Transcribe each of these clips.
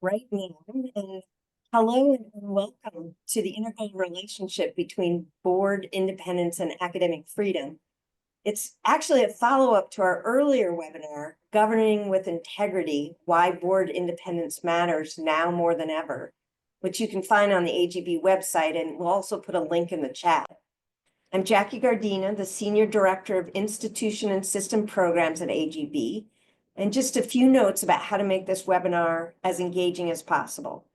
right now. And hello and welcome to the integral relationship between board independence and academic freedom. It's actually a follow-up to our earlier webinar, Governing with Integrity, Why Board Independence Matters Now More Than Ever, which you can find on the AGB website, and we'll also put a link in the chat. I'm Jackie Gardina, the Senior Director of Institution and System Programs at AGB, and just a few notes about how to make this webinar as engaging as possible.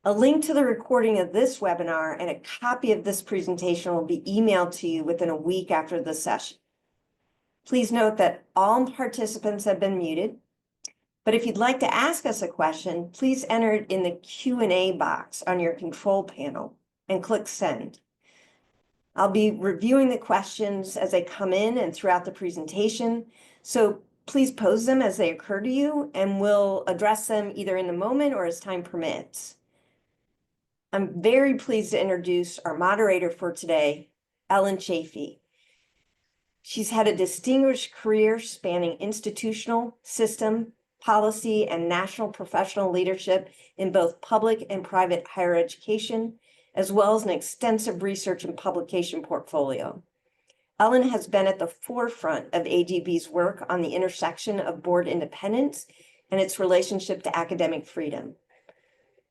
A link to the recording of this webinar and a copy of this presentation will be emailed to you within a week after the session. Please note that all participants have been muted, but if you'd like to ask us a question, please enter it in the Q&A box on your control panel and click send. I'll be reviewing the questions as they come in and throughout the presentation, so please pose them as they occur to you, and we'll address them either in the moment or as time permits. I'm very pleased to introduce our moderator for today, Ellen Chafee. She's had a distinguished career spanning institutional, system, policy, and national professional leadership in both public and private higher education, as well as an extensive research and publication portfolio. Ellen has been at the forefront of AGB's work on the intersection of board independence and its relationship to academic freedom.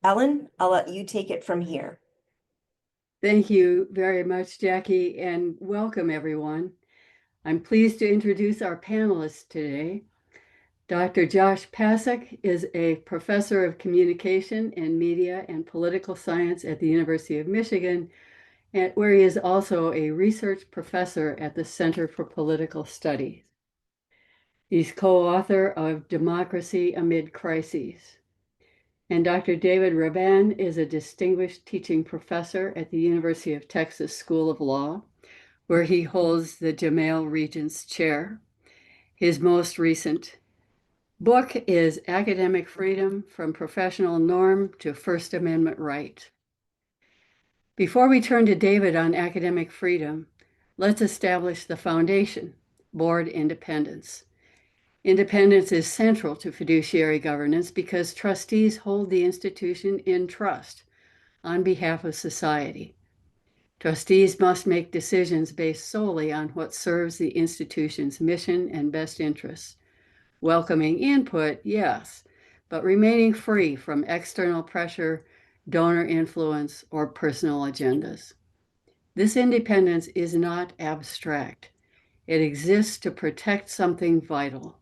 Ellen, I'll let you take it from here. Thank you very much, Jackie, and welcome everyone. I'm pleased to introduce our panelists today. Dr. Josh Pasek is a professor of communication and media and political science at the University of Michigan, where he is also a research professor at the Center for Political Studies. He's co-author of Democracy Amid Crises. And Dr. David Raban is a distinguished teaching professor at the University of Texas School of Law, where he holds the Jamel Regents Chair. His most recent book is Academic Freedom from Professional Norm to First Amendment Right. Before we turn to David on academic freedom, let's establish the foundation, board independence. Independence is central to fiduciary governance because trustees hold the institution in trust on behalf of society. Trustees must make decisions based solely on what serves the institution's mission and best interests. Welcoming input, yes, but remaining free from external pressure, donor influence, or personal agendas. This independence is not abstract. It exists to protect something vital: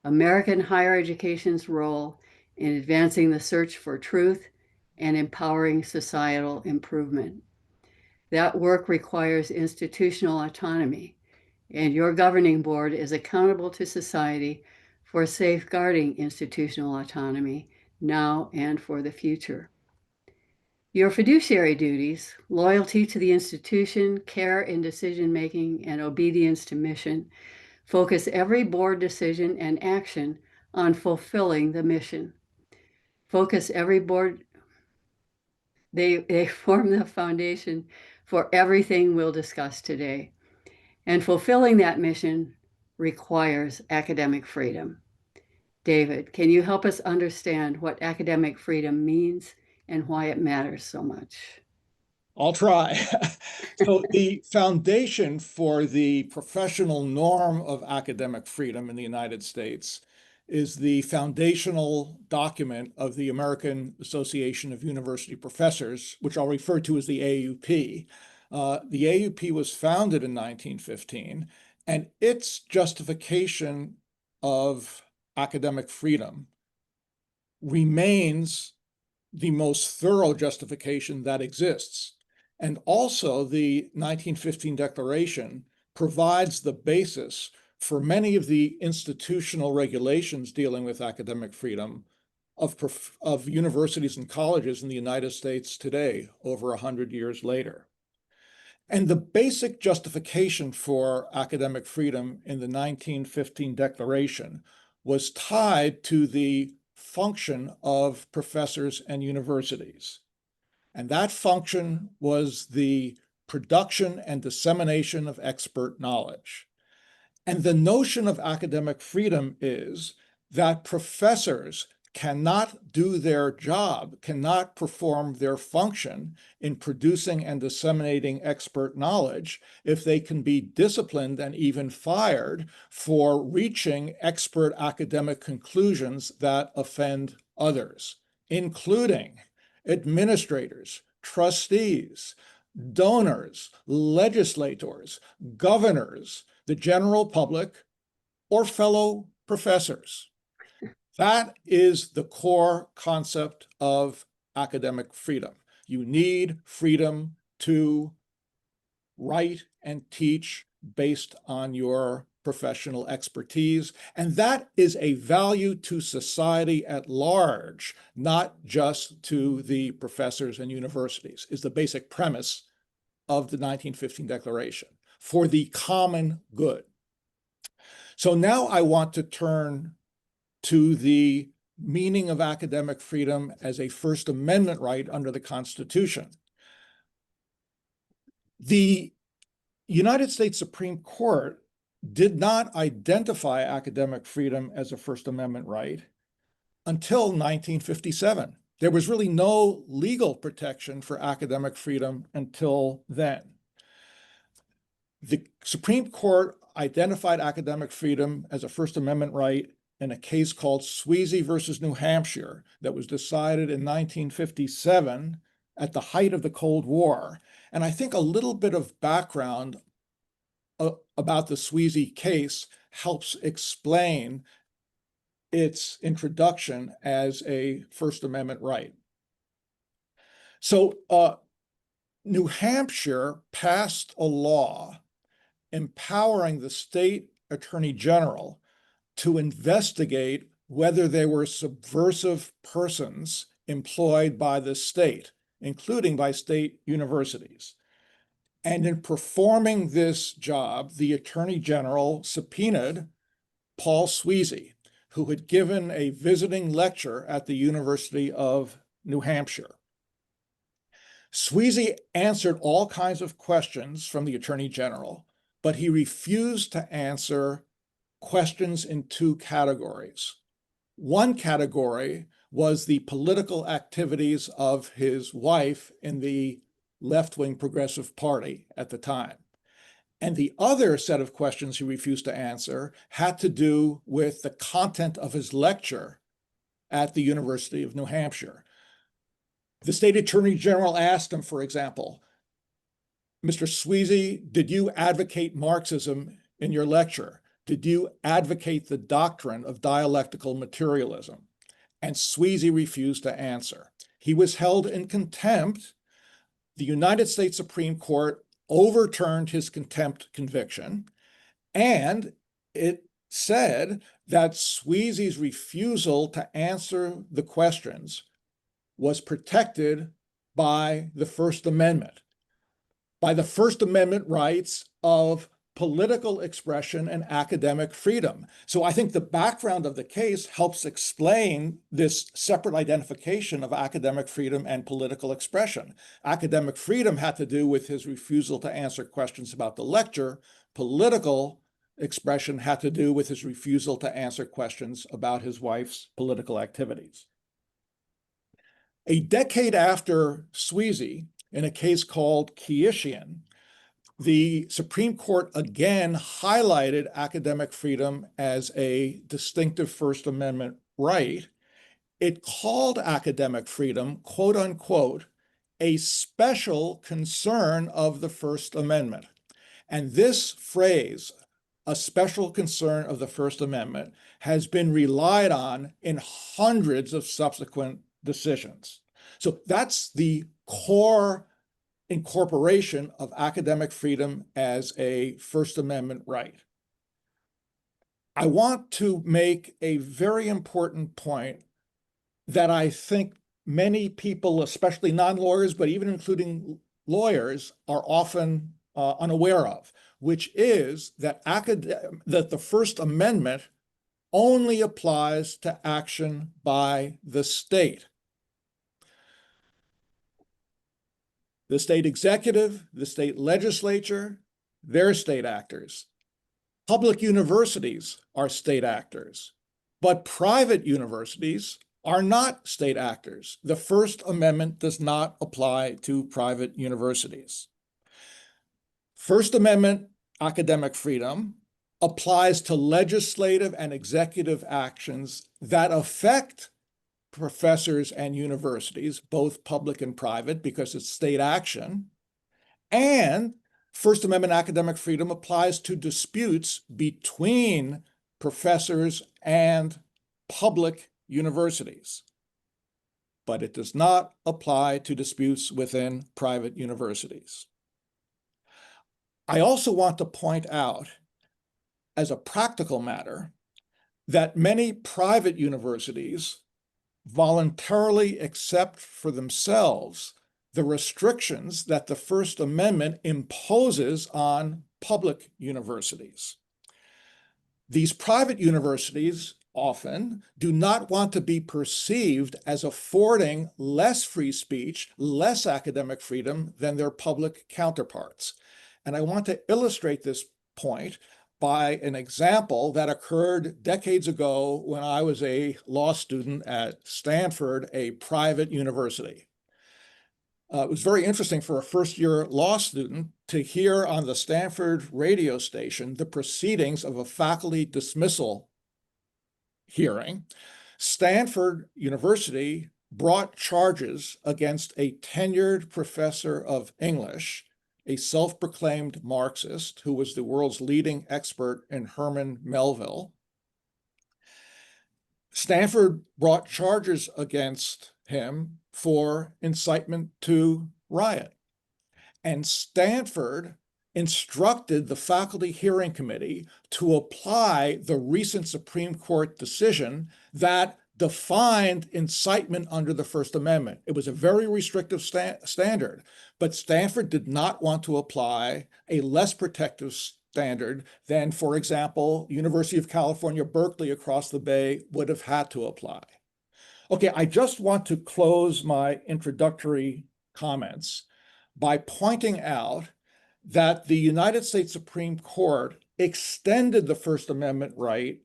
American higher education's role in advancing the search for truth and empowering societal improvement. That work requires institutional autonomy, and your governing board is accountable to society for safeguarding institutional autonomy now and for the future. Your fiduciary duties, loyalty to the institution, care in decision-making, and obedience to mission, focus every board decision and action on fulfilling the mission. They form the foundation for everything we'll discuss today. And fulfilling that mission requires academic freedom. David, can you help us understand what academic freedom means and why it matters so much? I'll try. So the foundation for the professional norm of academic freedom in the United States is the foundational document of the American Association of University Professors, which I'll refer to as the AUP. The AUP was founded in 1915, and its justification of academic freedom remains the most thorough justification that exists. And also the 1915 Declaration provides the basis for many of the institutional regulations dealing with academic freedom of universities and colleges in the United States today, over 100 years later. And the basic justification for academic freedom in the 1915 Declaration was tied to the function of professors and universities. And that function was the production and dissemination of expert knowledge. And the notion of academic freedom is that professors cannot do their job, cannot perform their function in producing and disseminating expert knowledge if they can be disciplined and even fired for reaching expert academic conclusions that offend others, including administrators, trustees, donors, legislators, governors, the general public, or fellow professors. That is the core concept of academic freedom. You need freedom to write and teach based on your professional expertise. And that is a value to society at large, not just to the professors and universities, is the basic premise of the 1915 Declaration, for the common good. So now I want to turn to the meaning of academic freedom as a First Amendment right under the Constitution. The United States Supreme Court did not identify academic freedom as a First Amendment right until 1957. There was really no legal protection for academic freedom until then. The Supreme Court identified academic freedom as a First Amendment right in a case called Sweezy versus New Hampshire that was decided in 1957 at the height of the Cold War. And I think a little bit of background about the Sweezy case helps explain its introduction as a First Amendment right. So New Hampshire passed a law empowering the state attorney general to investigate whether there were subversive persons employed by the state, including by state universities. And in performing this job, the attorney general subpoenaed Paul Sweezy, who had given a visiting lecture at the University of New Hampshire. Sweezy answered all kinds of questions from the attorney general, but he refused to answer questions in two categories. One category was the political activities of his wife in the left-wing Progressive Party at the time. And the other set of questions he refused to answer had to do with the content of his lecture at the University of New Hampshire. The state attorney general asked him, for example, Mr. Sweezy, did you advocate Marxism in your lecture? Did you advocate the doctrine of dialectical materialism? And Sweezy refused to answer. He was held in contempt. The United States Supreme Court overturned his contempt conviction, and it said that Sweezy's refusal to answer the questions was protected by the First Amendment, by the First Amendment rights of political expression and academic freedom. So I think the background of the case helps explain this separate identification of academic freedom and political expression. Academic freedom had to do with his refusal to answer questions about the lecture. Political expression had to do with his refusal to answer questions about his wife's political activities. A decade after Sweezy, in a case called Keishian, the Supreme Court again highlighted academic freedom as a distinctive First Amendment right. It called academic freedom, quote unquote, a special concern of the First Amendment. And this phrase, a special concern of the First Amendment, has been relied on in hundreds of subsequent decisions. So that's the core incorporation of academic freedom as a First Amendment right. I want to make a very important point that I think many people, especially non-lawyers, but even including lawyers, are often unaware of, which is that the First Amendment only applies to action by the state. The state executive, the state legislature, they're state actors. Public universities are state actors, but private universities are not state actors. The First Amendment does not apply to private universities. First Amendment academic freedom applies to legislative and executive actions that affect professors and universities, both public and private, because it's state action. And First Amendment academic freedom applies to disputes between professors and public universities. But it does not apply to disputes within private universities. I also want to point out, as a practical matter, that many private universities voluntarily accept for themselves the restrictions that the First Amendment imposes on public universities. These private universities often do not want to be perceived as affording less free speech, less academic freedom than their public counterparts. And I want to illustrate this point by an example that occurred decades ago when I was a law student at Stanford, a private university. It was very interesting for a first-year law student to hear on the Stanford radio station the proceedings of a faculty dismissal hearing. Stanford University brought charges against a tenured professor of English, a self-proclaimed Marxist who was the world's leading expert in Herman Melville. Stanford brought charges against him for incitement to riot. And Stanford instructed the faculty hearing committee to apply the recent Supreme Court decision that defined incitement under the First Amendment. It was a very restrictive standard, but Stanford did not want to apply a less protective standard than, for example, University of California, Berkeley across the bay would have had to apply. Okay, I just want to close my introductory comments by pointing out that the United States Supreme Court extended the First Amendment right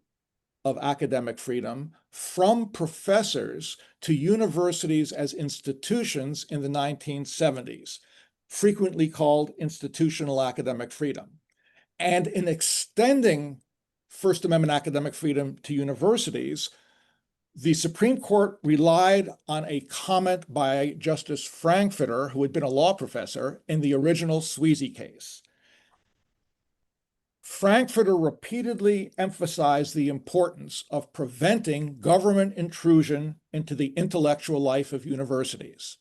of academic freedom from professors to universities as institutions in the 1970s, frequently called institutional academic freedom. And in extending First Amendment academic freedom to universities, the Supreme Court relied on a comment by Justice Frankfurter, who had been a law professor, in the original Sweezy case. Frankfurter repeatedly emphasized the importance of preventing government intrusion into the intellectual life of universities.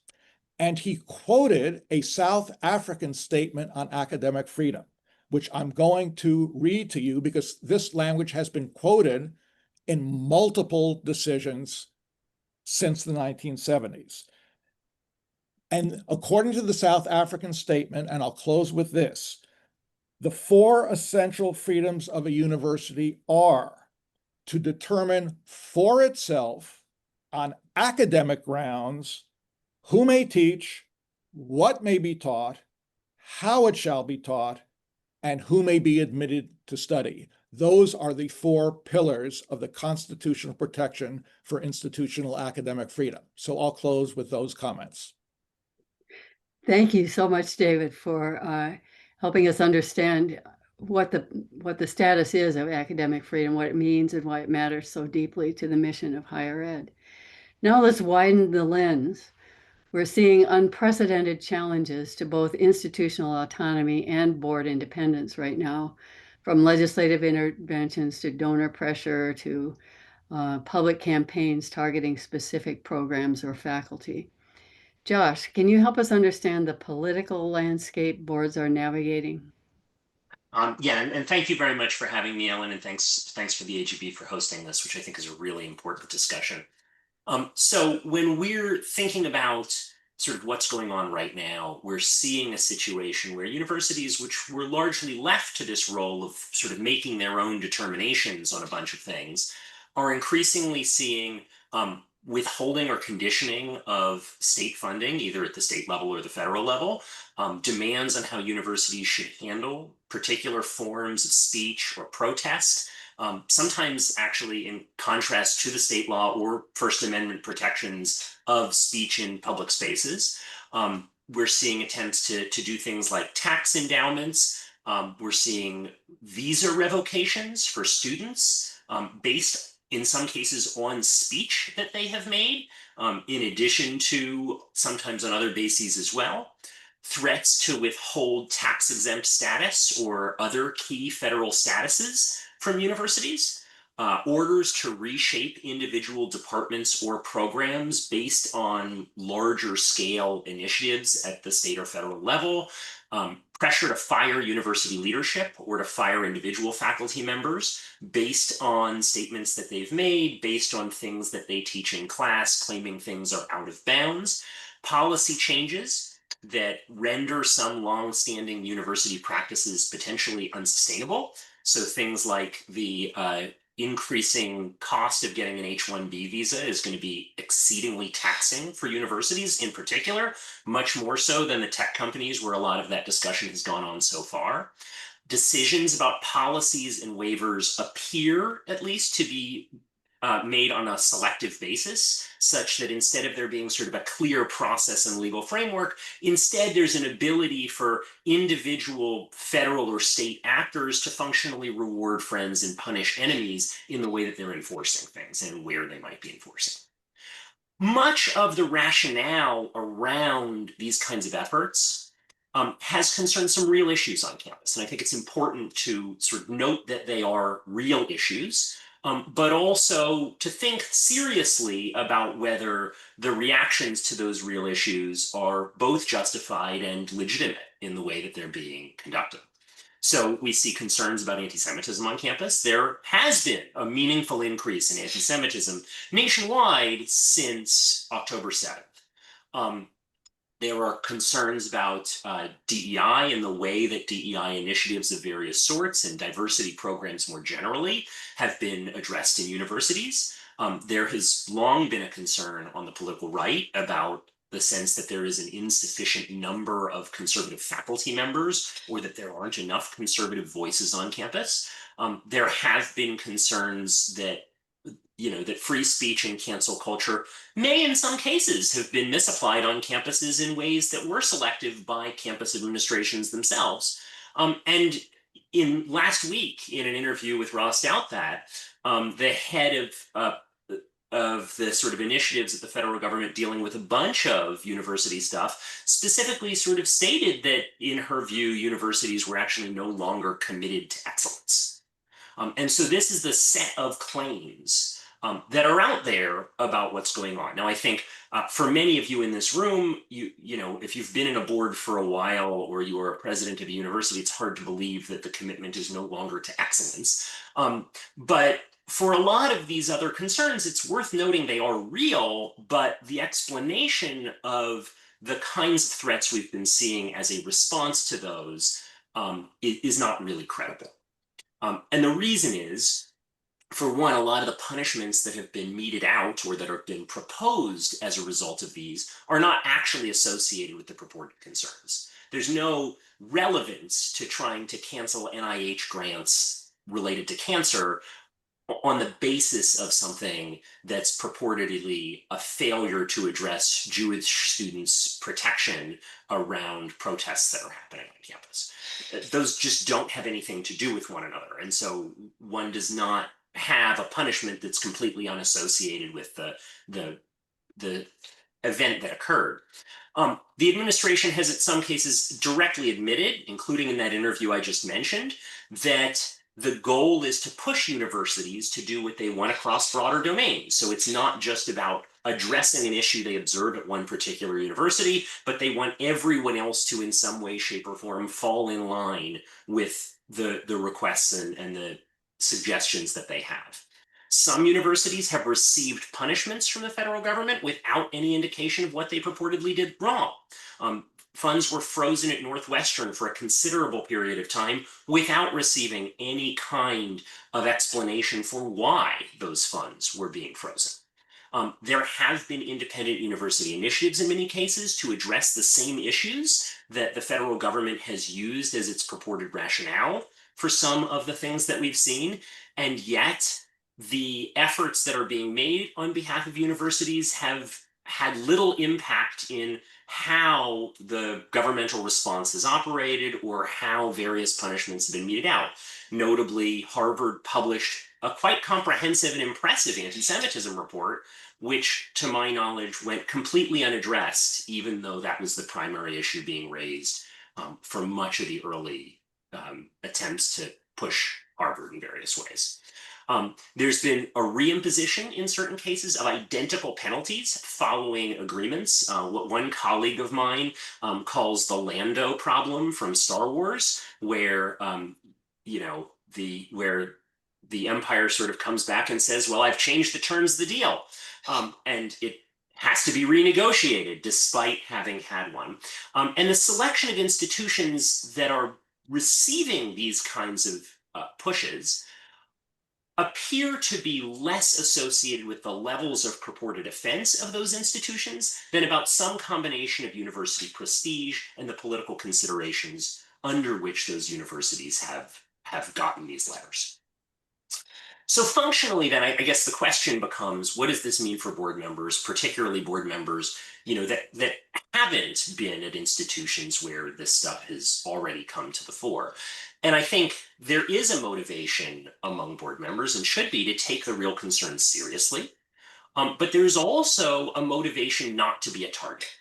And he quoted a South African statement on academic freedom, which I'm going to read to you because this language has been quoted in multiple decisions since the 1970s. And according to the South African statement, and I'll close with this, the four essential freedoms of a university are to determine for itself on academic grounds who may teach, what may be taught, how it shall be taught, and who may be admitted to study. Those are the four pillars of the constitutional protection for institutional academic freedom. So I'll close with those comments. Thank you so much, David, for helping us understand what the status is of academic freedom, what it means, and why it matters so deeply to the mission of higher ed. Now let's widen the lens. We're seeing unprecedented challenges to both institutional autonomy and board independence right now, from legislative interventions to donor pressure to public campaigns targeting specific programs or faculty. Josh, can you help us understand the political landscape boards are navigating? Yeah, and thank you very much for having me, Ellen, and thanks for the AGB for hosting this, which I think is a really important discussion. So when we're thinking about sort of what's going on right now, we're seeing a situation where universities, which were largely left to this role of sort of making their own determinations on a bunch of things, are increasingly seeing withholding or conditioning of state funding, either at the state level or the federal level, demands on how universities should handle particular forms of speech or protest, sometimes actually in contrast to the state law or First Amendment protections of speech in public spaces. We're seeing attempts to do things like tax endowments. We're seeing visa revocations for students based in some cases on speech that they have made, in addition to sometimes on other bases as well. Threats to withhold tax exempt status or other key federal statuses from universities. Orders to reshape individual departments or programs based on larger scale initiatives at the state or federal level, pressure to fire university leadership or to fire individual faculty members based on statements that they've made, based on things that they teach in class, claiming things are out of bounds, policy changes that render some long-standing university practices potentially unsustainable. So things like the increasing cost of getting an H-1B visa is going to be exceedingly taxing for universities in particular, much more so than the tech companies where a lot of that discussion has gone on so far. Decisions about policies and waivers appear at least to be made on a selective basis, such that instead of there being sort of a clear process and legal framework, instead there's an ability for individual federal or state actors to functionally reward friends and punish enemies in the way that they're enforcing things and where they might be enforcing. Much of the rationale around these kinds of efforts has concerned some real issues on campus. And I think it's important to sort of note that they are real issues, but also to think seriously about whether the reactions to those real issues are both justified and legitimate in the way that they're being conducted. So we see concerns about anti-Semitism on campus. There has been a meaningful increase in anti-Semitism nationwide since October 7th. There are concerns about DEI and the way that DEI initiatives of various sorts and diversity programs more generally have been addressed in universities. There has long been a concern on the political right about the sense that there is an insufficient number of conservative faculty members or that there aren't enough conservative voices on campus. There have been concerns that that free speech and cancel culture may in some cases have been misapplied on campuses in ways that were selective by campus administrations themselves. And in last week, in an interview with Ross Douthat, the head of the sort of initiatives at the federal government dealing with a bunch of university stuff, specifically sort of stated that in her view, universities were actually no longer committed to excellence. And so this is the set of claims that are out there about what's going on. Now, I think for many of you in this room, if you've been in a board for a while or you are a president of a university, it's hard to believe that the commitment is no longer to excellence. But for a lot of these other concerns, it's worth noting they are real, but the explanation of the kinds of threats we've been seeing as a response to those is not really credible. And the reason is, for one, a lot of the punishments that have been meted out or that have been proposed as a result of these are not actually associated with the purported concerns. There's no relevance to trying to cancel NIH grants related to cancer on the basis of something that's purportedly a failure to address Jewish students' protection around protests that are happening on campus. Those just don't have anything to do with one another. And so one does not have a punishment that's completely unassociated with the event that occurred. The administration has in some cases directly admitted, including in that interview I just mentioned, that the goal is to push universities to do what they want across broader domains. So it's not just about addressing an issue they observe at one particular university, but they want everyone else to in some way, shape, or form fall in line with the requests and the suggestions that they have. Some universities have received punishments from the federal government without any indication of what they purportedly did wrong. Funds were frozen at Northwestern for a considerable period of time without receiving any kind of explanation for why those funds were being frozen. There have been independent university initiatives in many cases to address the same issues that the federal government has used as its purported rationale for some of the things that we've seen. And yet, the efforts that are being made on behalf of universities have had little impact in how the governmental response has operated or how various punishments have been meted out. Notably, Harvard published a quite comprehensive and impressive anti-Semitism report, which, to my knowledge, went completely unaddressed, even though that was the primary issue being raised for much of the early attempts to push Harvard in various ways. There's been a reimposition in certain cases of identical penalties following agreements. What one colleague of mine calls the Lando problem from Star Wars, where where the Empire sort of comes back and says, "Well, I've changed the terms of the deal," and it has to be renegotiated despite having had one. And the selection of institutions that are receiving these kinds of pushes appear to be less associated with the levels of purported offense of those institutions than about some combination of university prestige and the political considerations under which those universities have gotten these letters. So functionally, then, I guess the question becomes, what does this mean for board members, particularly board members, that haven't been at institutions where this stuff has already come to the fore? And I think there is a motivation among board members, and should be, to take the real concerns seriously. But there's also a motivation not to be a target.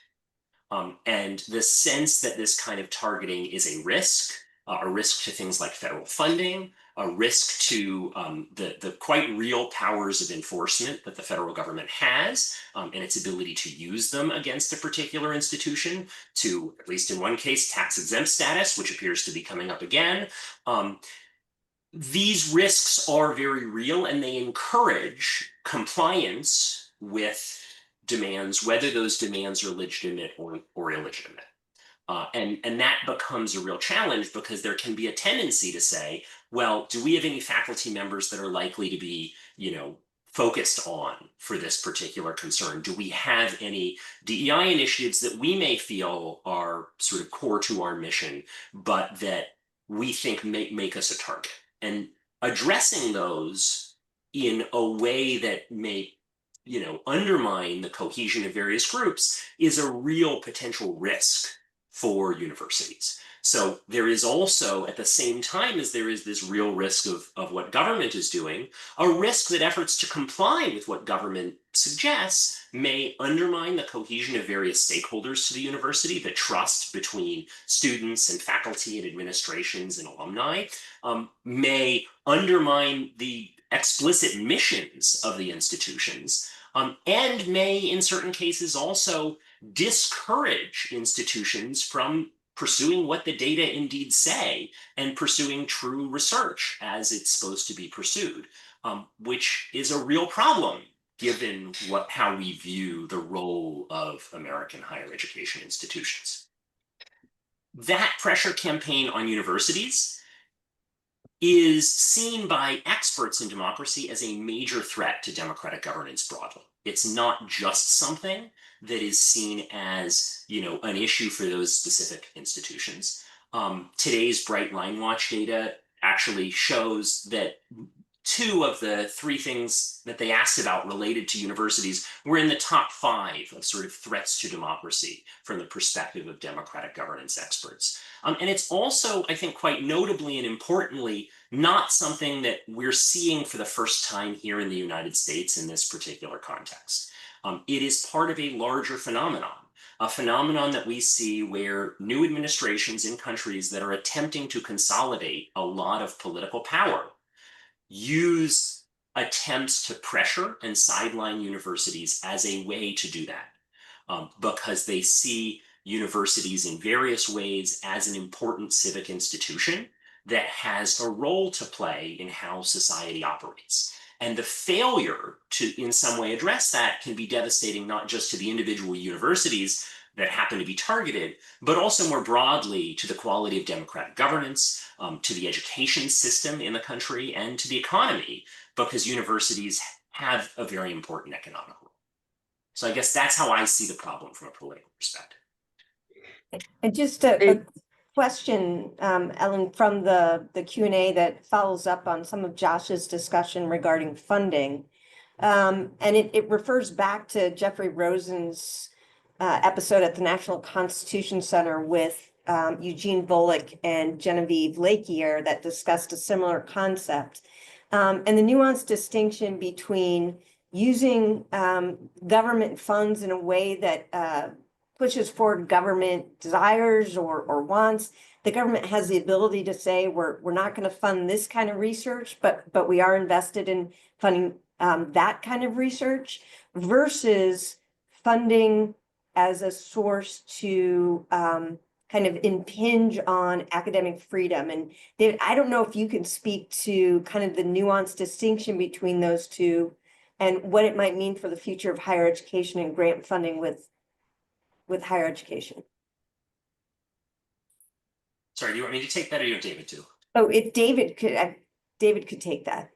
And the sense that this kind of targeting is a risk to things like federal funding, a risk to the quite real powers of enforcement that the federal government has, and its ability to use them against a particular institution to, at least in one case, tax-exempt status, which appears to be coming up again. These risks are very real, and they encourage compliance with demands, whether those demands are legitimate or illegitimate. And that becomes a real challenge, because there can be a tendency to say, well, do we have any faculty members that are likely to be, focused on for this particular concern? Do we have any DEI initiatives that we may feel are sort of core to our mission, but that we think make us a target? And addressing those in a way that may undermine the cohesion of various groups is a real potential risk for universities. So there is also, at the same time as there is this real risk of what government is doing, a risk that efforts to comply with what government suggests may undermine the cohesion of various stakeholders to the university, the trust between students and faculty and administrations and alumni, may undermine the explicit missions of the institutions, and may, in certain cases, also discourage institutions from pursuing what the data indeed say and pursuing true research as it's supposed to be pursued, which is a real problem given how we view the role of American higher education institutions. That pressure campaign on universities is seen by experts in democracy as a major threat to democratic governance broadly. It's not just something that is seen as, an issue for those specific institutions. Today's Bright Line Watch data actually shows that 2 of the 3 things that they asked about related to universities were in the top 5 of sort of threats to democracy from the perspective of democratic governance experts. And it's also, I think, quite notably and importantly, not something that we're seeing for the first time here in the United States in this particular context. It is part of a larger phenomenon, a phenomenon that we see where new administrations in countries that are attempting to consolidate a lot of political power use attempts to pressure and sideline universities as a way to do that, because they see universities in various ways as an important civic institution that has a role to play in how society operates. And the failure to, in some way, address that can be devastating, not just to the individual universities that happen to be targeted, but also more broadly to the quality of democratic governance, to the education system in the country, and to the economy, because universities have a very important economic role. So I guess that's how I see the problem from a political perspective. And just a question, Ellen, from the Q&A that follows up on some of Josh's discussion regarding funding. And it refers back to Jeffrey Rosen's episode at the National Constitution Center with Eugene Volokh and Genevieve Lakier that discussed a similar concept. And the nuanced distinction between using government funds in a way that pushes forward government desires or wants. The government has the ability to say, we're not going to fund this kind of research, but we are invested in funding that kind of research, versus funding as a source to kind of impinge on academic freedom. And David, I don't know if you can speak to kind of the nuanced distinction between those two and what it might mean for the future of higher education and grant funding with higher education. Sorry, do you want me to take that, or you want David to? Oh, if David could take that.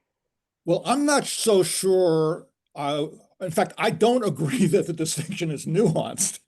Well, I'm not so sure. In fact, I don't agree that the distinction is nuanced.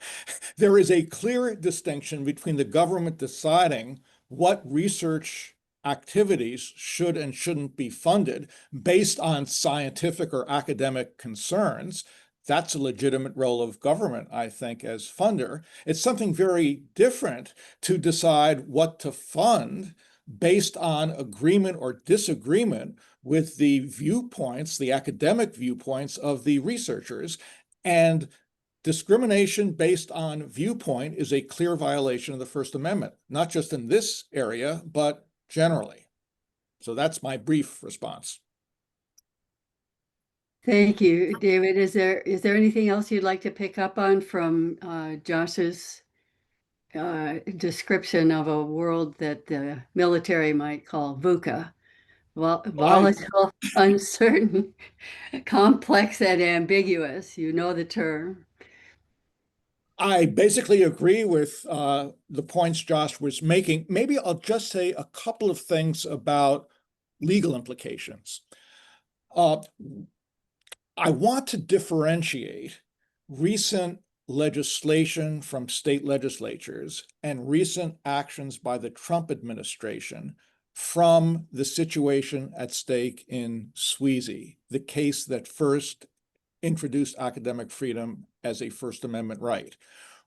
There is a clear distinction between the government deciding what research activities should and shouldn't be funded based on scientific or academic concerns. That's a legitimate role of government, I think, as funder. It's something very different to decide what to fund based on agreement or disagreement with the viewpoints, the academic viewpoints of the researchers. And discrimination based on viewpoint is a clear violation of the First Amendment, not just in this area, but generally. So that's my brief response. Thank you, David. Is there anything else you'd like to pick up on from Josh's description of a world that the military might call VUCA? Volatile, uncertain, complex, and ambiguous. You know the term. I basically agree with the points Josh was making. Maybe I'll just say a couple of things about legal implications. I want to differentiate recent legislation from state legislatures and recent actions by the Trump administration from the situation at stake in Sweezy, the case that first introduced academic freedom as a First Amendment right.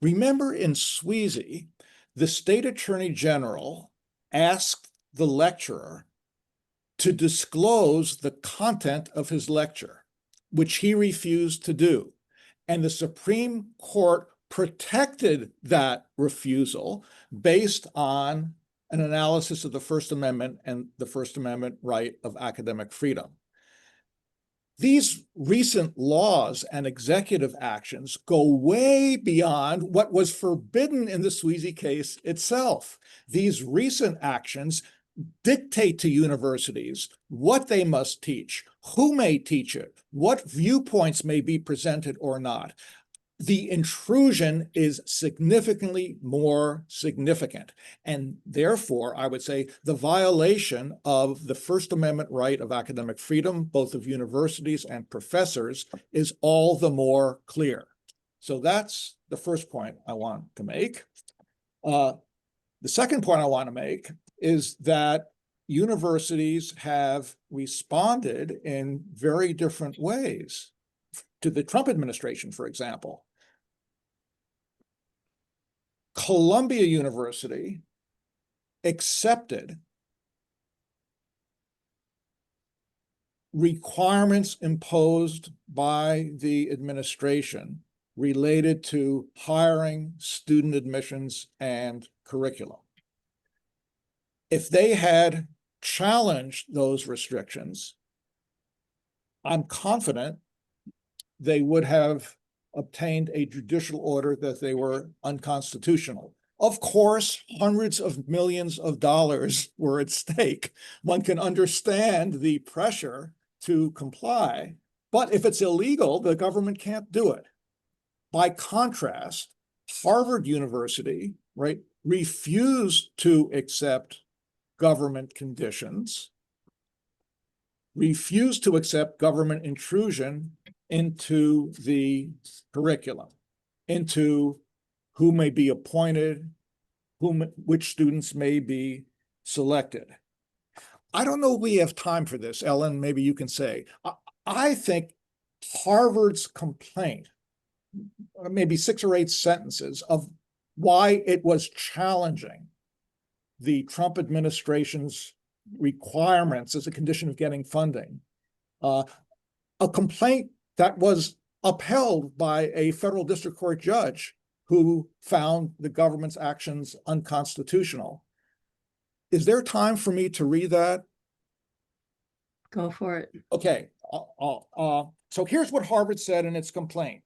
Remember, in Sweezy, the state attorney general asked the lecturer to disclose the content of his lecture, which he refused to do. And the Supreme Court protected that refusal based on an analysis of the First Amendment and the First Amendment right of academic freedom. These recent laws and executive actions go way beyond what was forbidden in the Sweezy case itself. These recent actions dictate to universities what they must teach, who may teach it, what viewpoints may be presented or not. The intrusion is significantly more significant. And therefore, I would say the violation of the First Amendment right of academic freedom, both of universities and professors, is all the more clear. So that's the first point I want to make. The second point I want to make is that universities have responded in very different ways to the Trump administration, for example. Columbia University accepted requirements imposed by the administration related to hiring, student admissions, and curriculum. If they had challenged those restrictions, I'm confident they would have obtained a judicial order that they were unconstitutional. Of course, hundreds of millions of dollars were at stake. One can understand the pressure to comply, but if it's illegal, the government can't do it. By contrast, Harvard University, right, refused to accept government conditions, refused to accept government intrusion into the curriculum, into who may be appointed, which students may be selected. I don't know if we have time for this, Ellen, maybe you can say. I think Harvard's complaint, maybe 6 or 8 sentences of why it was challenging the Trump administration's requirements as a condition of getting funding, a complaint that was upheld by a federal district court judge who found the government's actions unconstitutional. Is there time for me to read that? Go for it. Okay. So here's what Harvard said in its complaint.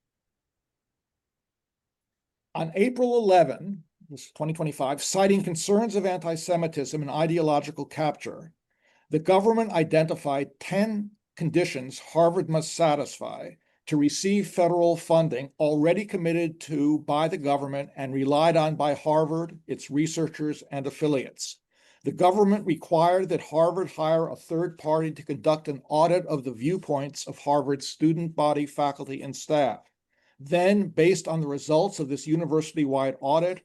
On April 11, 2025, citing concerns of anti-Semitism and ideological capture, the government identified 10 conditions Harvard must satisfy to receive federal funding already committed to by the government and relied on by Harvard, its researchers, and affiliates. The government required that Harvard hire a third party to conduct an audit of the viewpoints of Harvard's student body, faculty, and staff. Then, based on the results of this university-wide audit,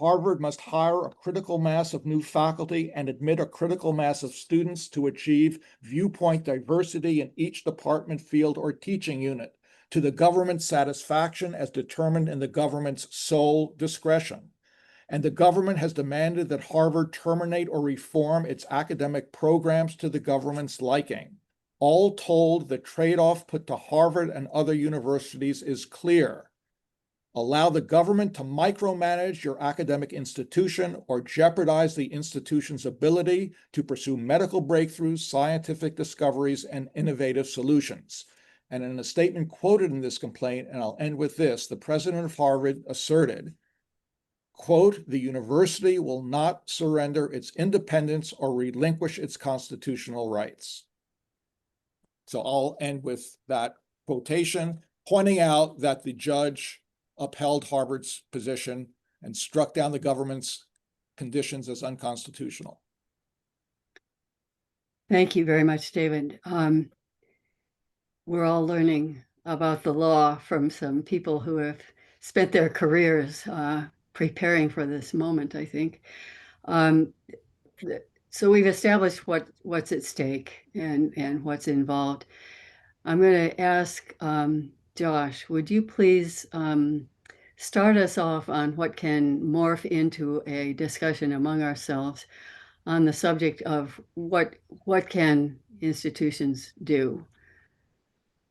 Harvard must hire a critical mass of new faculty and admit a critical mass of students to achieve viewpoint diversity in each department, field, or teaching unit to the government's satisfaction as determined in the government's sole discretion. And the government has demanded that Harvard terminate or reform its academic programs to the government's liking. All told, the trade-off put to Harvard and other universities is clear. Allow the government to micromanage your academic institution or jeopardize the institution's ability to pursue medical breakthroughs, scientific discoveries, and innovative solutions. And in a statement quoted in this complaint, and I'll end with this, the president of Harvard asserted, quote, "The university will not surrender its independence or relinquish its constitutional rights." So I'll end with that quotation, pointing out that the judge upheld Harvard's position and struck down the government's conditions as unconstitutional. Thank you very much, David. We're all learning about the law from some people who have spent their careers preparing for this moment, I think. So we've established what's at stake and what's involved. I'm going to ask Josh, would you please start us off on what can morph into a discussion among ourselves on the subject of what can institutions do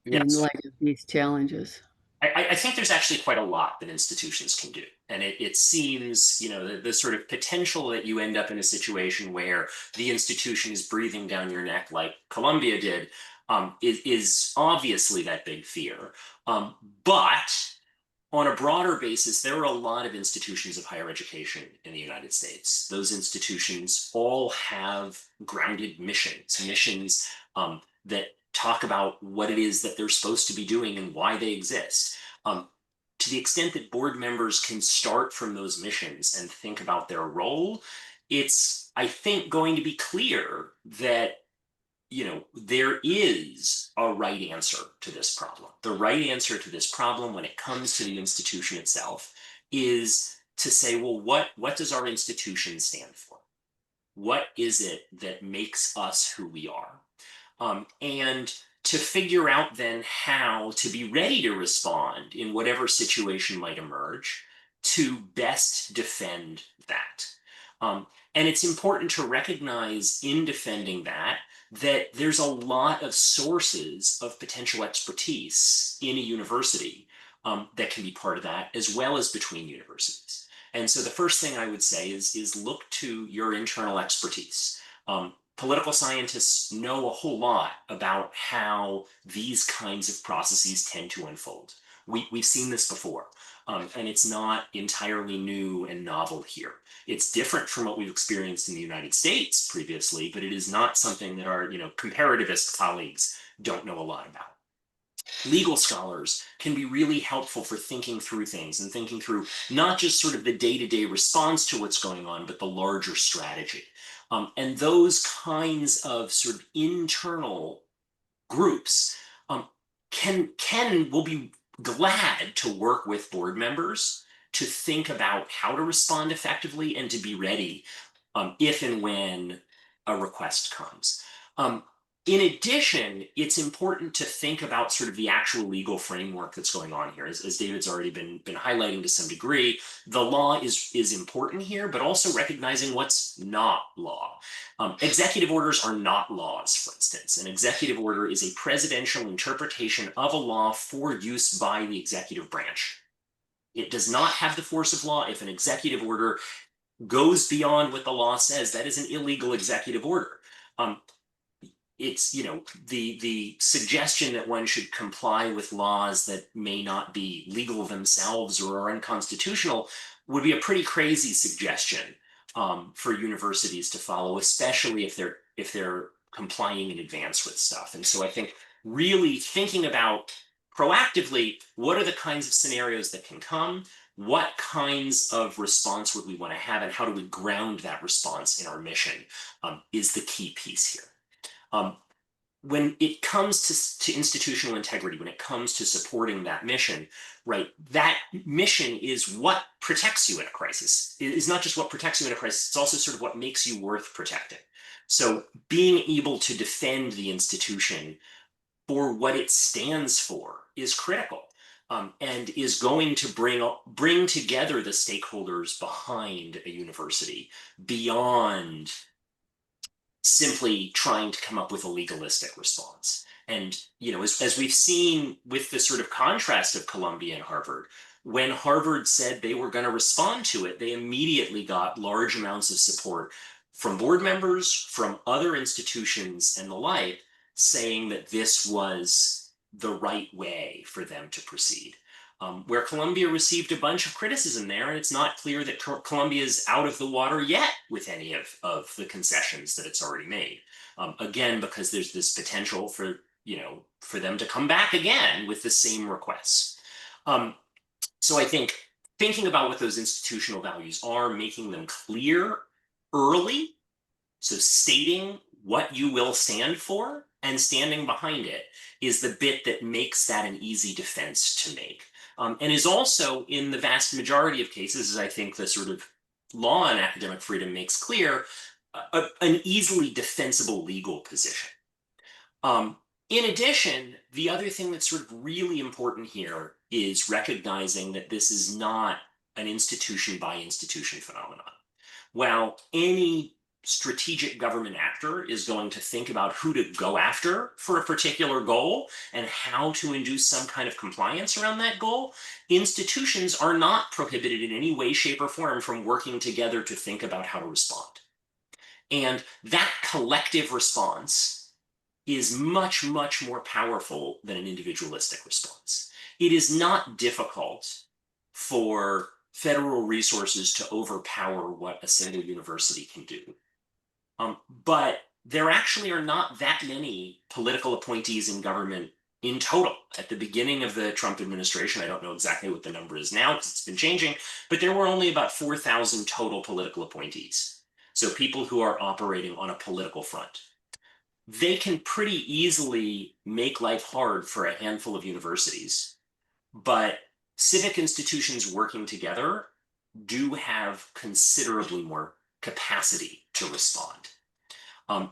in Yes. light of these challenges? I think there's actually quite a lot that institutions can do. And it seems, the sort of potential that you end up in a situation where the institution is breathing down your neck like Columbia did is obviously that big fear. But on a broader basis, there are a lot of institutions of higher education in the United States. Those institutions all have grounded missions that talk about what it is that they're supposed to be doing and why they exist. To the extent that board members can start from those missions and think about their role, it's, I think, going to be clear that there is a right answer to this problem. The right answer to this problem when it comes to the institution itself is to say, well, what does our institution stand for? What is it that makes us who we are? And to figure out then how to be ready to respond in whatever situation might emerge to best defend that. And it's important to recognize in defending that there's a lot of sources of potential expertise in a university that can be part of that, as well as between universities. And so the first thing I would say is look to your internal expertise. Political scientists know a whole lot about how these kinds of processes tend to unfold. We've seen this before, and it's not entirely new and novel here. It's different from what we've experienced in the United States previously, but it is not something that our comparativist colleagues don't know a lot about. Legal scholars can be really helpful for thinking through things and thinking through not just sort of the day-to-day response to what's going on, but the larger strategy. And those kinds of sort of internal groups will be glad to work with board members to think about how to respond effectively and to be ready if and when a request comes. In addition, it's important to think about sort of the actual legal framework that's going on here. As David's already been highlighting to some degree, the law is important here, but also recognizing what's not law. Executive orders are not laws, for instance. An executive order is a presidential interpretation of a law for use by the executive branch. It does not have the force of law. If an executive order goes beyond what the law says, that is an illegal executive order. It's, you know, the suggestion that one should comply with laws that may not be legal themselves or are unconstitutional would be a pretty crazy suggestion for universities to follow, especially if they're complying in advance with stuff. And so I think really thinking about proactively, what are the kinds of scenarios that can come? What kinds of response would we want to have, and how do we ground that response in our mission is the key piece here. When it comes to institutional integrity, when it comes to supporting that mission, right, that mission is what protects you in a crisis. It is not just what protects you in a crisis, it's also sort of what makes you worth protecting. So being able to defend the institution for what it stands for is critical, and is going to bring together the stakeholders behind a university beyond simply trying to come up with a legalistic response. And, you know, as we've seen with the sort of contrast of Columbia and Harvard, when Harvard said they were going to respond to it, they immediately got large amounts of support from board members, from other institutions and the like, saying that this was the right way for them to proceed. Where Columbia received a bunch of criticism there, and it's not clear that Columbia is out of the water yet with any of the concessions that it's already made. Again, because there's this potential for, you know, for them to come back again with the same requests. So I think thinking about what those institutional values are, making them clear early, so stating what you will stand for and standing behind it is the bit that makes that an easy defense to make. And is also, in the vast majority of cases, as I think the sort of law on academic freedom makes clear, an easily defensible legal position. In addition, the other thing that's sort of really important here is recognizing that this is not an institution by institution phenomenon. While any strategic government actor is going to think about who to go after for a particular goal and how to induce some kind of compliance around that goal, institutions are not prohibited in any way, shape, or form from working together to think about how to respond. And that collective response is much, much more powerful than an individualistic response. It is not difficult for federal resources to overpower what a single university can do. But there actually are not that many political appointees in government in total. At the beginning of the Trump administration, I don't know exactly what the number is now because it's been changing, but there were only about 4,000 total political appointees. So people who are operating on a political front. They can pretty easily make life hard for a handful of universities, but civic institutions working together do have considerably more capacity to respond.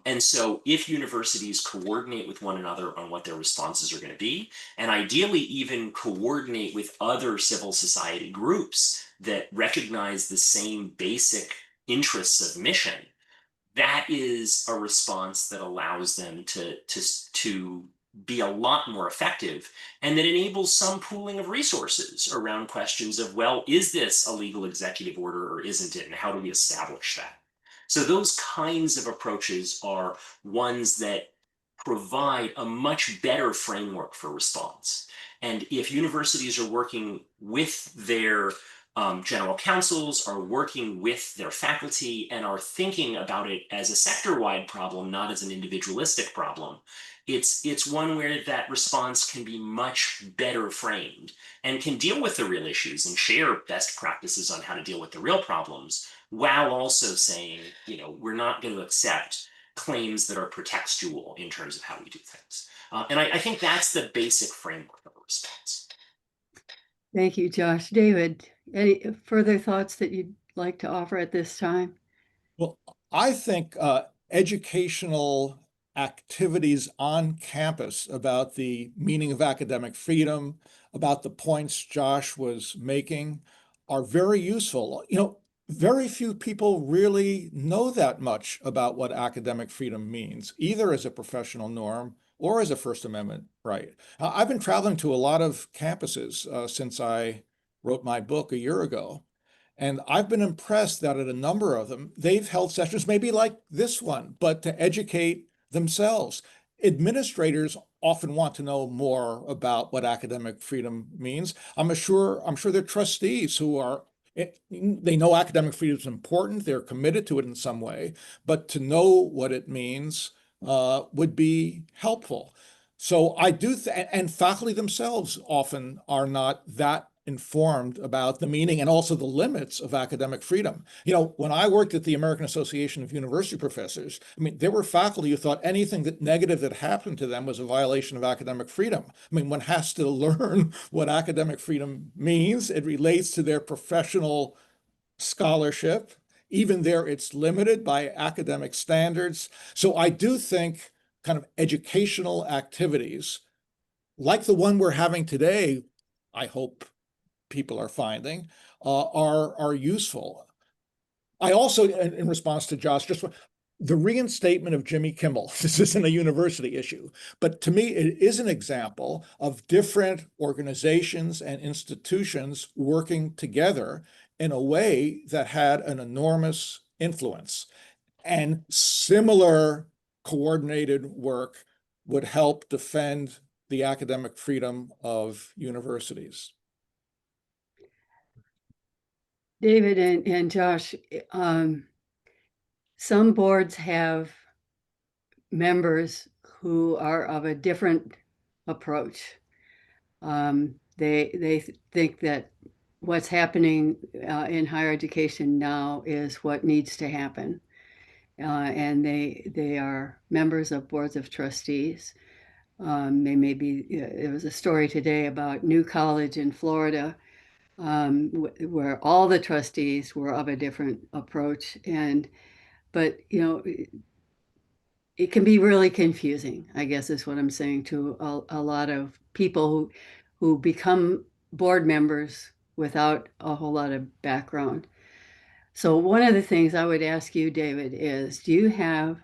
And so if universities coordinate with one another on what their responses are going to be, and ideally even coordinate with other civil society groups that recognize the same basic interests of mission, that is a response that allows them to be a lot more effective, and that enables some pooling of resources around questions of, well, is this a legal executive order or isn't it, and how do we establish that? So those kinds of approaches are ones that provide a much better framework for response. And if universities are working with their general counsels, are working with their faculty, and are thinking about it as a sector-wide problem, not as an individualistic problem, it's one where that response can be much better framed and can deal with the real issues and share best practices on how to deal with the real problems, while also saying, you know, we're not going to accept claims that are pretextual in terms of how we do things. And I think that's the basic framework of a response. Thank you, Josh. David, Any further thoughts that you'd like to offer at this time? Well, I think educational activities on campus about the meaning of academic freedom, about the points Josh was making, are very useful. Very few people really know that much about what academic freedom means, either as a professional norm or as a First Amendment right. I've been traveling to a lot of campuses since I wrote my book a year ago. And I've been impressed that at a number of them, they've held sessions, maybe like this one, but to educate themselves. Administrators often want to know more about what academic freedom means. I'm sure they're trustees who are, they know academic freedom is important, they're committed to it in some way, but to know what it means would be helpful. So I do, and faculty themselves often are not that informed about the meaning and also the limits of academic freedom. When I worked at the American Association of University Professors, I mean, there were faculty who thought anything that negative that happened to them was a violation of academic freedom. I mean, one has to learn what academic freedom means. It relates to their professional scholarship. Even there, it's limited by academic standards. So I do think kind of educational activities like the one we're having today, I hope people are finding, are useful. I also, in response to Josh, just the reinstatement of Jimmy Kimmel. This isn't a university issue, but to me, it is an example of different organizations and institutions working together in a way that had an enormous influence. And similar coordinated work would help defend the academic freedom of universities. David and Josh, some boards have members who are of a different approach. They think that what's happening in higher education now is what needs to happen. And they are members of boards of trustees. They may be, there was a story today about New College in Florida, where all the trustees were of a different approach. But it can be really confusing, I guess is what I'm saying, to a lot of people who become board members without a whole lot of background. So one of the things I would ask you, David, is do you have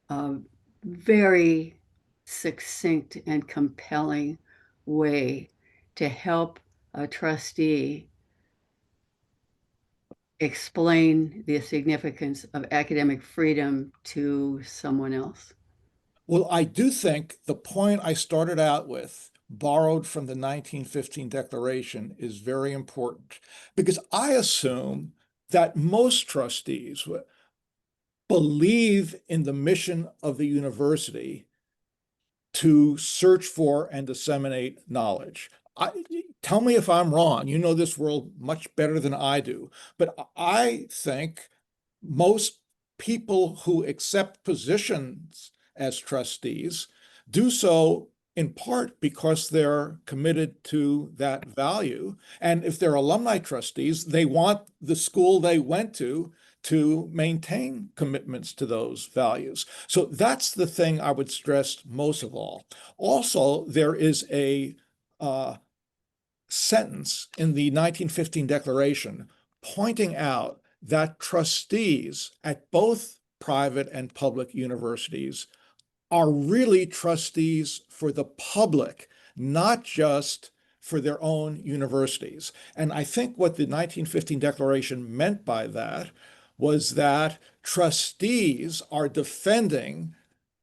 a very succinct and compelling way to help a trustee explain the significance of academic freedom to someone else? Well, I do think the point I started out with, borrowed from the 1915 Declaration, is very important because I assume that most trustees believe in the mission of the university to search for and disseminate knowledge. Tell me if I'm wrong. You know this world much better than I do, but I think most people who accept positions as trustees do so in part because they're committed to that value. And if they're alumni trustees, they want the school they went to maintain commitments to those values. So that's the thing I would stress most of all. Also, there is a sentence in the 1915 Declaration pointing out that trustees at both private and public universities are really trustees for the public, not just for their own universities. And I think what the 1915 Declaration meant by that was that trustees are defending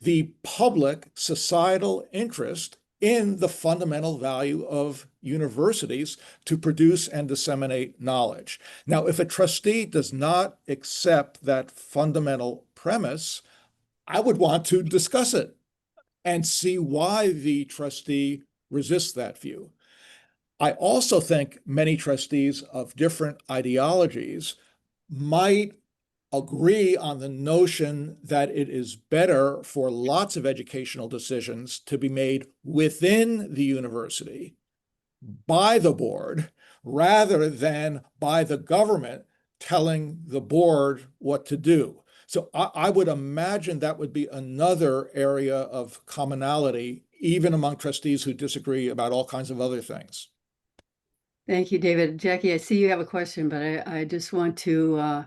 the public societal interest in the fundamental value of universities to produce and disseminate knowledge. Now, if a trustee does not accept that fundamental premise, I would want to discuss it and see why the trustee resists that view. I also think many trustees of different ideologies might agree on the notion that it is better for lots of educational decisions to be made within the university by the board rather than by the government telling the board what to do. So I would imagine that would be another area of commonality, even among trustees who disagree about all kinds of other things. Thank you, David. Jackie, I see you have a question, but I just want to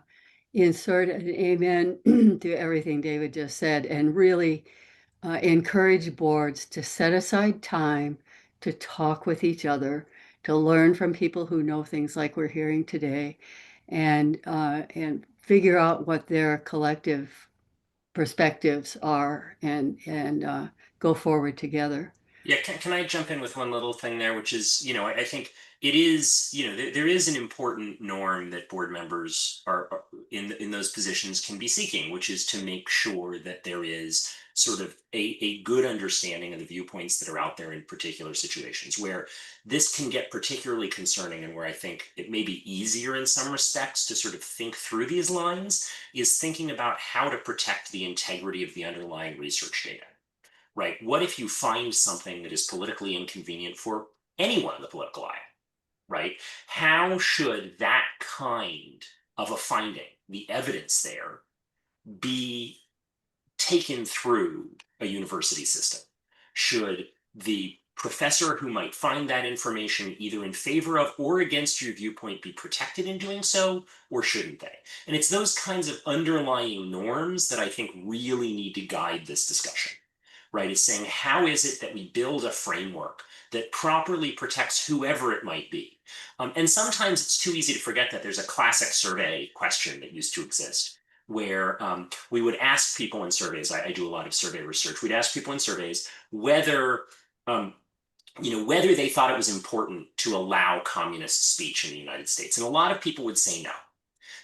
insert an amen to everything David just said and really encourage boards to set aside time to talk with each other, to learn from people who know things like we're hearing today, and figure out what their collective perspectives are and go forward together. Yeah, can I jump in with one little thing there, which is, I think it is, there is an important norm that board members are in those positions can be seeking, which is to make sure that there is sort of a good understanding of the viewpoints that are out there in particular situations where this can get particularly concerning and where I think it may be easier in some respects to sort of think through these lines is thinking about how to protect the integrity of the underlying research data. Right? What if you find something that is politically inconvenient for anyone in the political aisle? Right? How should that kind of a finding, the evidence there, be taken through a university system? Should the professor who might find that information either in favor of or against your viewpoint be protected in doing so, or shouldn't they? And it's those kinds of underlying norms that I think really need to guide this discussion. Right, is saying how is it that we build a framework that properly protects whoever it might be? And sometimes it's too easy to forget that there's a classic survey question that used to exist where we would ask people in surveys, I do a lot of survey research, we'd ask people in surveys whether whether they thought it was important to allow communist speech in the United States. And a lot of people would say no.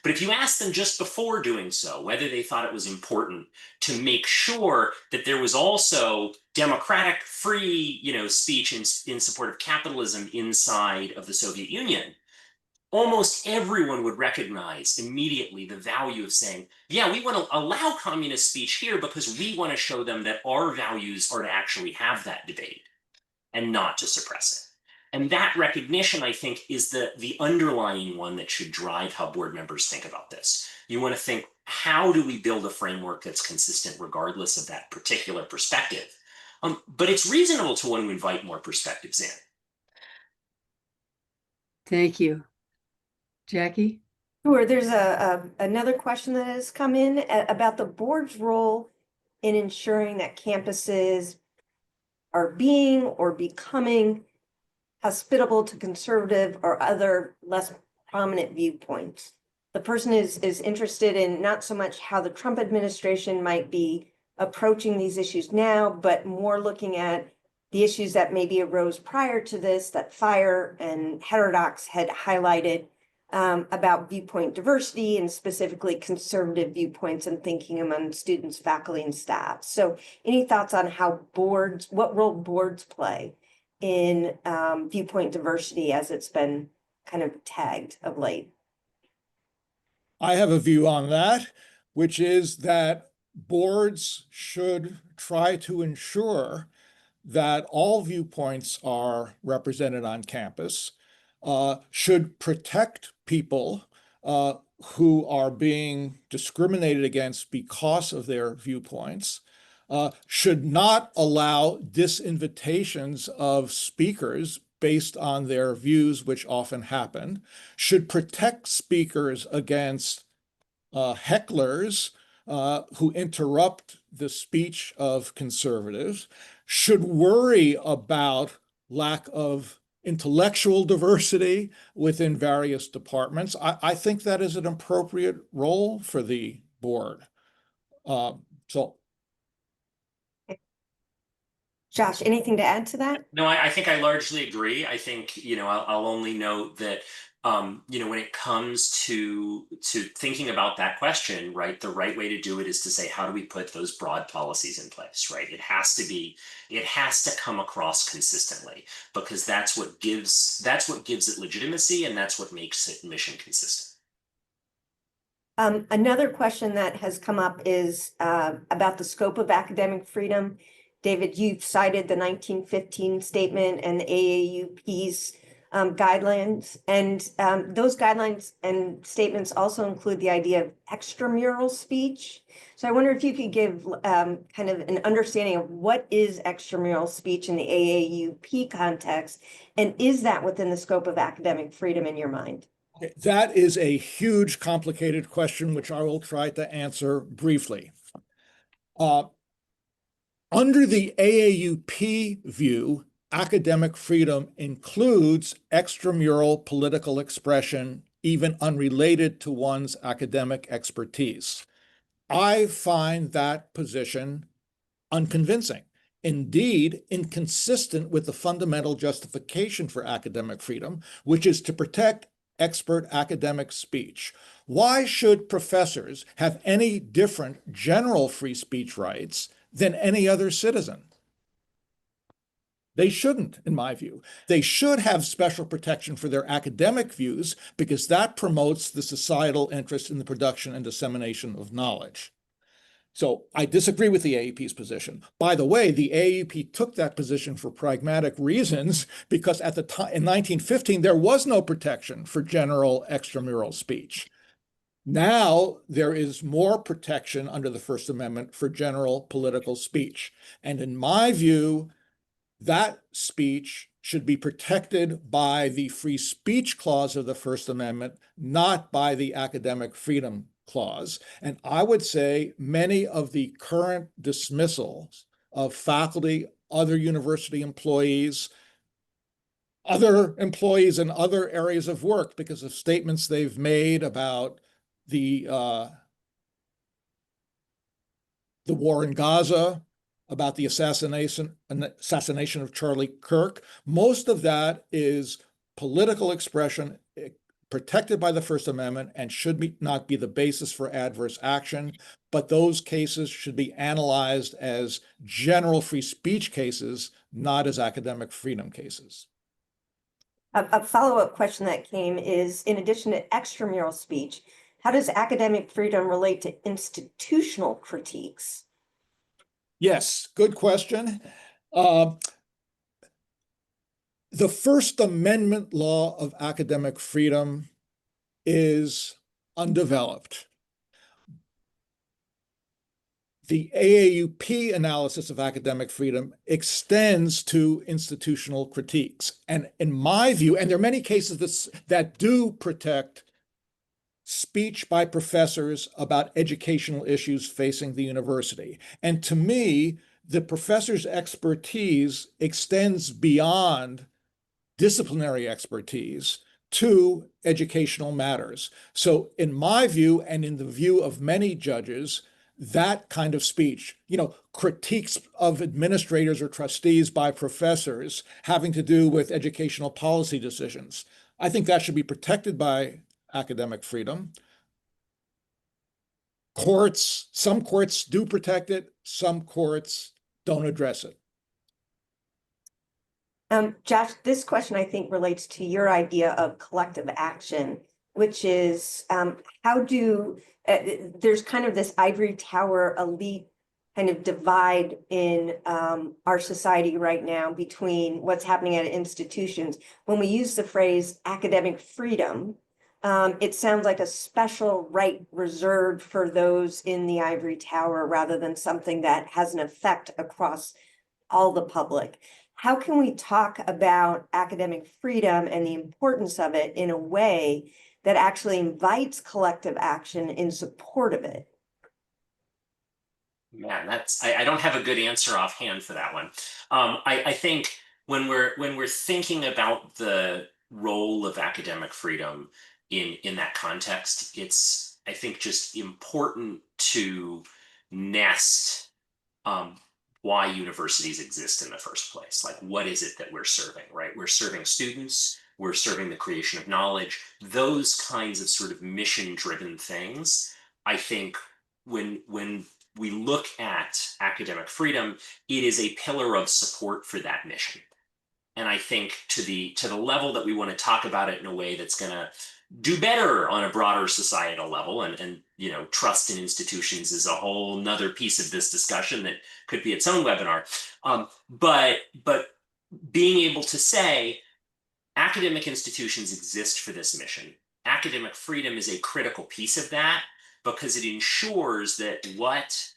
But if you ask them just before doing so, whether they thought it was important to make sure that there was also democratic, free, speech in support of capitalism inside of the Soviet Union, almost everyone would recognize immediately the value of saying, yeah, we want to allow communist speech here because we want to show them that our values are to actually have that debate and not to suppress it. And that recognition, I think, is the underlying one that should drive how board members think about this. You want to think, how do we build a framework that's consistent regardless of that particular perspective? But it's reasonable to want to invite more perspectives in. Thank you. Jackie? Sure, there's another question that has come in about the board's role in ensuring that campuses are being or becoming hospitable to conservative or other less prominent viewpoints. The person is interested in not so much how the Trump administration might be approaching these issues now, but more looking at the issues that maybe arose prior to this that FIRE and Heterodox had highlighted about viewpoint diversity and specifically conservative viewpoints and thinking among students, faculty, and staff. So any thoughts on how what role boards play in viewpoint diversity as it's been kind of tagged of late? I have a view on that, which is that boards should try to ensure that all viewpoints are represented on campus, should protect people who are being discriminated against because of their viewpoints, should not allow disinvitations of speakers based on their views, which often happen, should protect speakers against hecklers who interrupt the speech of conservatives, should worry about lack of intellectual diversity within various departments. I think that is an appropriate role for the board. So Josh, anything to add to that? No, I think I largely agree. I think, I'll only note that, when it comes to thinking about that question, right, the right way to do it is to say, how do we put those broad policies in place, right? It has to come across consistently because that's what gives it legitimacy and that's what makes it mission consistent. Another question that has come up is about the scope of academic freedom. David, you've cited the 1915 statement and the AAUP's guidelines, and those guidelines and statements also include the idea of extramural speech. So I wonder if you could give kind of an understanding of what is extramural speech in the AAUP context, and is that within the scope of academic freedom in your mind? Okay, that is a huge, complicated question, which I will try to answer briefly. Under the AAUP view, academic freedom includes extramural political expression, even unrelated to one's academic expertise. I find that position unconvincing, indeed inconsistent with the fundamental justification for academic freedom, which is to protect expert academic speech. Why should professors have any different general free speech rights than any other citizen? They shouldn't, in my view. They should have special protection for their academic views because that promotes the societal interest in the production and dissemination of knowledge. So I disagree with the AAP's position. By the way, the AAP took that position for pragmatic reasons because at the time in 1915, there was no protection for general extramural speech. Now there is more protection under the First Amendment for general political speech. And in my view, that speech should be protected by the free speech clause of the First Amendment, not by the academic freedom clause. And I would say many of the current dismissals of faculty, other university employees, other employees in other areas of work because of statements they've made about the war in Gaza, about the assassination of Charlie Kirk. Most of that is political expression protected by the First Amendment and should not be the basis for adverse action, but those cases should be analyzed as general free speech cases, not as academic freedom cases. A follow-up question that came is, in addition to extramural speech, how does academic freedom relate to institutional critiques? Yes, good question. The First Amendment law of academic freedom is undeveloped. The AAUP analysis of academic freedom extends to institutional critiques. And in my view, and there are many cases that do protect speech by professors about educational issues facing the university. And to me, the professor's expertise extends beyond disciplinary expertise to educational matters. So in my view, and in the view of many judges, that kind of speech, critiques of administrators or trustees by professors having to do with educational policy decisions, I think that should be protected by academic freedom. Some courts do protect it, some courts don't address it. Josh, this question I think relates to your idea of collective action, which is there's kind of this ivory tower elite kind of divide in our society right now between what's happening at institutions. When we use the phrase academic freedom, it sounds like a special right reserved for those in the ivory tower rather than something that has an effect across all the public. How can we talk about academic freedom and the importance of it in a way that actually invites collective action in support of it? Man, I don't have a good answer offhand for that one. I think when we're thinking about the role of academic freedom in that context, it's, I think, just important to nest why universities exist in the first place. Like, what is it that we're serving, right? We're serving students, we're serving the creation of knowledge, those kinds of sort of mission-driven things. I think when we look at academic freedom, it is a pillar of support for that mission. And I think to the level that we want to talk about it in a way that's going to do better on a broader societal level, and trust in institutions is a whole nother piece of this discussion that could be its own webinar. But being able to say academic institutions exist for this mission. Academic freedom is a critical piece of that because it ensures that what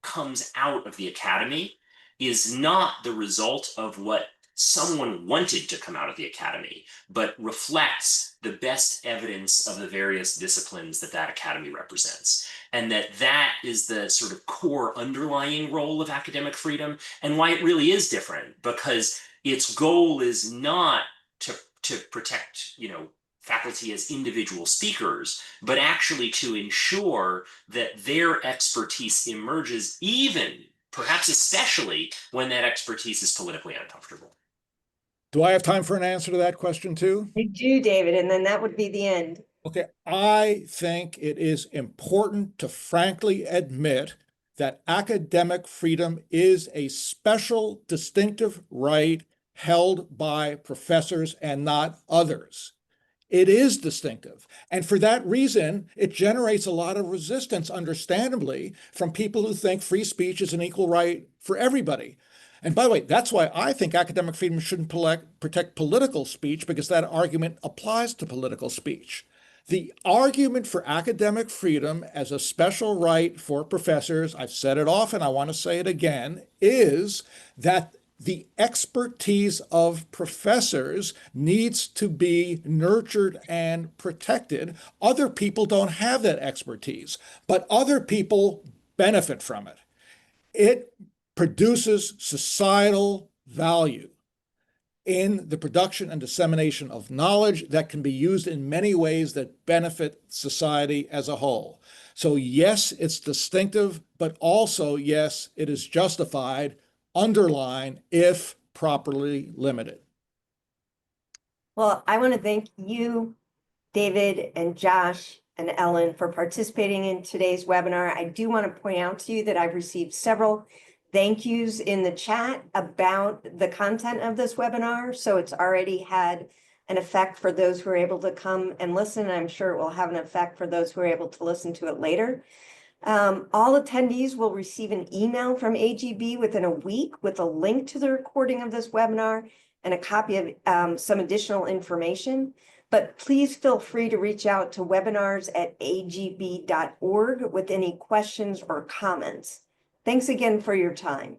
comes out of the academy is not the result of what someone wanted to come out of the academy, but reflects the best evidence of the various disciplines that that academy represents. And that is the sort of core underlying role of academic freedom, and why it really is different, because its goal is not to protect, faculty as individual speakers, but actually to ensure that their expertise emerges, even perhaps especially when that expertise is politically uncomfortable. Do I have time for an answer to that question too? You do, David, and then that would be the end. Okay, I think it is important to frankly admit that academic freedom is a special, distinctive right held by professors and not others. It is distinctive. And for that reason, it generates a lot of resistance, understandably, from people who think free speech is an equal right for everybody. And by the way, that's why I think academic freedom shouldn't protect political speech, because that argument applies to political speech. The argument for academic freedom as a special right for professors, I've said it often, I want to say it again, is that the expertise of professors needs to be nurtured and protected. Other people don't have that expertise, but other people benefit from it. It produces societal value in the production and dissemination of knowledge that can be used in many ways that benefit society as a whole. So yes, it's distinctive, but also, yes, it is justified, underline, if properly limited. Well, I want to thank you, David and Josh and Ellen, for participating in today's webinar. I do want to point out to you that I've received several thank yous in the chat about the content of this webinar. So it's already had an effect for those who are able to come and listen. And I'm sure it will have an effect for those who are able to listen to it later. All attendees will receive an email from AGB within a week with a link to the recording of this webinar and a copy of some additional information. But please feel free to reach out to webinars@agb.org with any questions or comments. Thanks again for your time.